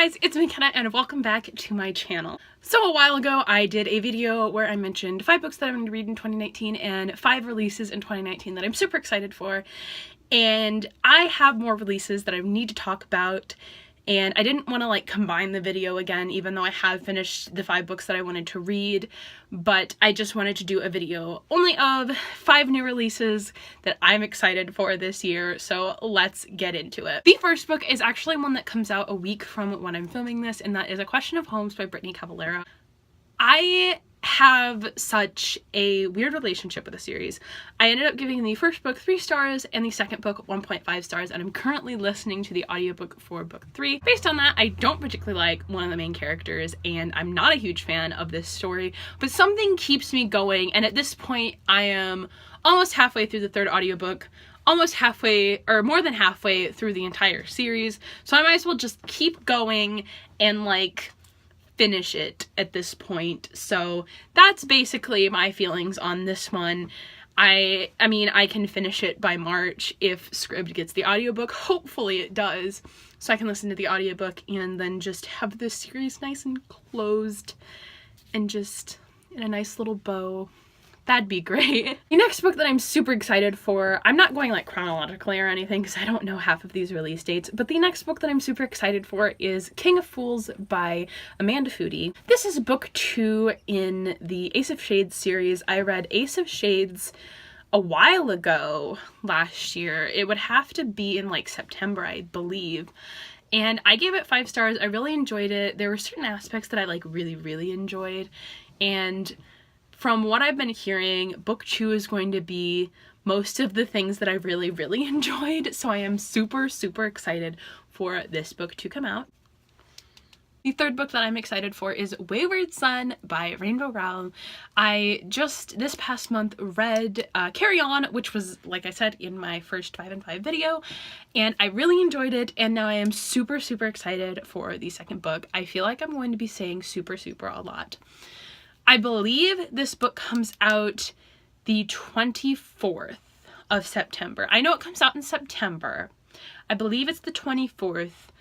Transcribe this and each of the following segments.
guys, it's McKenna and welcome back to my channel. So a while ago I did a video where I mentioned 5 books that I'm going to read in 2019 and 5 releases in 2019 that I'm super excited for. And I have more releases that I need to talk about, and I didn't want to like combine the video again, even though I have finished the 5 books that I wanted to read, but I just wanted to do a video only of 5 new releases that I'm excited for this year, so let's get into it. The first book is actually one that comes out a week from when I'm filming this, and that is A Question of Homes by Brittany Cavallaro. I have such a weird relationship with the series. I ended up giving the first book 3 stars and the second book 1.5 stars, and I'm currently listening to the audiobook for book 3. Based on that, I don't particularly like one of the main characters, and I'm not a huge fan of this story, but something keeps me going, and at this point I am almost halfway through the 3rd audiobook, almost halfway, or more than halfway through the entire series, so I might as well just keep going and like finish it at this point. So that's basically my feelings on this one. I mean, I can finish it by March if Scribd gets the audiobook. Hopefully it does, so I can listen to the audiobook and then just have this series nice and closed and just in a nice little bow. That'd be great. The next book that I'm super excited for, I'm not going like chronologically or anything because I don't know half of these release dates, but the next book that I'm super excited for is King of Fools by Amanda Foody. This is book 2 in the Ace of Shades series. I read Ace of Shades a while ago last year. It would have to be in like September, I believe. And I gave it 5 stars. I really enjoyed it. There were certain aspects that I like really enjoyed, and from what I've been hearing, book 2 is going to be most of the things that I really enjoyed, so I am super excited for this book to come out. The 3rd book that I'm excited for is Wayward Son by Rainbow Rowell. I just this past month read Carry On, which was, like I said, in my first 5 and 5 video, and I really enjoyed it, and now I am super excited for the 2nd book. I feel like I'm going to be saying super a lot. I believe this book comes out the 24th of September. I know it comes out in September. I believe it's the 24th.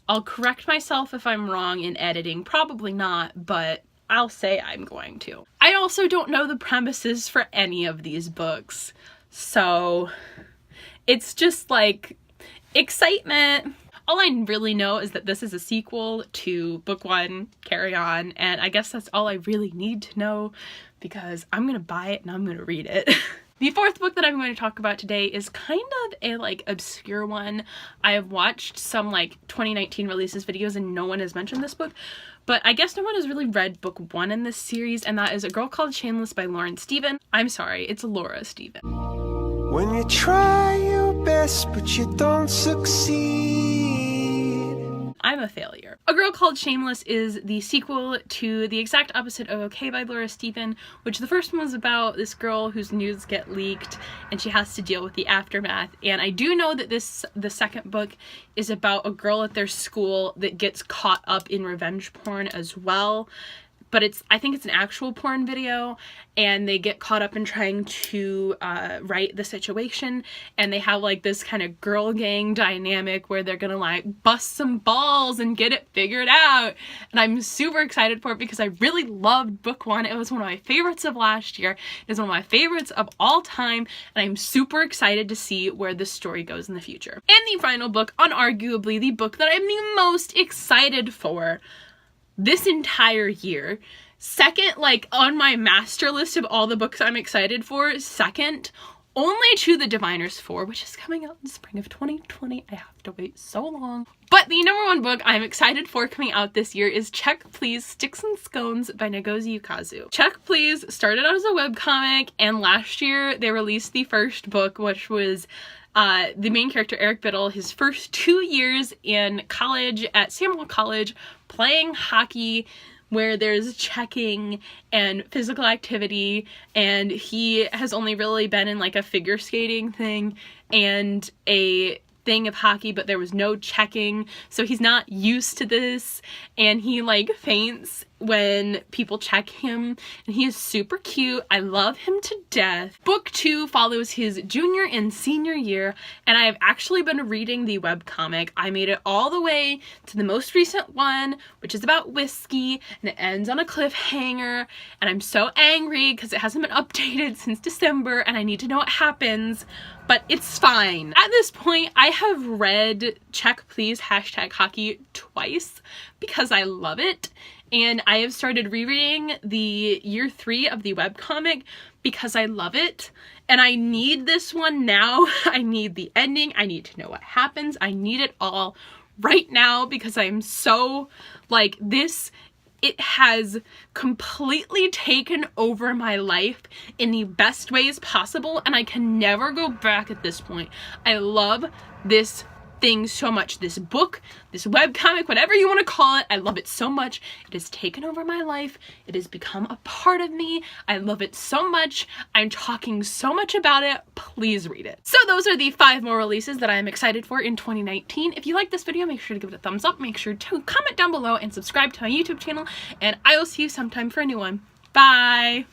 I'll correct myself if I'm wrong in editing. Probably not, but I'll say I'm going to. I also don't know the premises for any of these books, so it's just like excitement. All I really know is that this is a sequel to book 1, Carry On, and I guess that's all I really need to know because I'm gonna buy it and I'm gonna read it. The 4th book that I'm going to talk about today is kind of a like obscure one. I have watched some like 2019 releases videos and no one has mentioned this book, but I guess no one has really read book 1 in this series, and that is A Girl Called Shameless by Lauren Stephen. I'm sorry, it's Laura Stephen. When you try your best but you don't succeed, I'm a failure. A Girl Called Shameless is the sequel to the exact opposite of Okay by Laura Stephen, which the first one was about this girl whose nudes get leaked and she has to deal with the aftermath. And I do know that the 2nd book is about a girl at their school that gets caught up in revenge porn as well. But I think it's an actual porn video, and they get caught up in trying to right the situation, and they have like this kind of girl gang dynamic where they're gonna like bust some balls and get it figured out, and I'm super excited for it because I really loved book 1. It was one of my favorites of last year. It is one of my favorites of all time, and I'm super excited to see where this story goes in the future. And the final book, unarguably the book that I'm the most excited for this entire year, 2nd like on my master list of all the books I'm excited for, 2nd only to The Diviners 4, which is coming out in spring of 2020. I have to wait so long. But the #1 book I'm excited for coming out this year is Check Please Sticks and Scones by Ngozi Ukazu. Check Please started out as a webcomic, and last year they released the 1st book, which was the main character, Eric Biddle, his first 2 years in college at Samuel College playing hockey, where there's checking and physical activity, and he has only really been in like a figure skating thing and a thing of hockey, but there was no checking, so he's not used to this, and he like faints when people check him, and he is super cute. I love him to death. Book 2 follows his junior and senior year, and I have actually been reading the webcomic. I made it all the way to the most recent one, which is about whiskey, and it ends on a cliffhanger, and I'm so angry because it hasn't been updated since December, and I need to know what happens, but it's fine. At this point, I have read Check Please #hockey twice because I love it, and I have started rereading the year 3 of the webcomic because I love it, and I need this one now. I need the ending. I need to know what happens. I need it all right now because I'm so, like, this, it has completely taken over my life in the best ways possible, and I can never go back at this point. I love this thing so much. This book, this webcomic, whatever you want to call it, I love it so much. It has taken over my life. It has become a part of me. I love it so much. I'm talking so much about it. Please read it. So those are the 5 more releases that I am excited for in 2019. If you like this video, make sure to give it a thumbs up. Make sure to comment down below and subscribe to my YouTube channel, and I will see you sometime for a new one. Bye!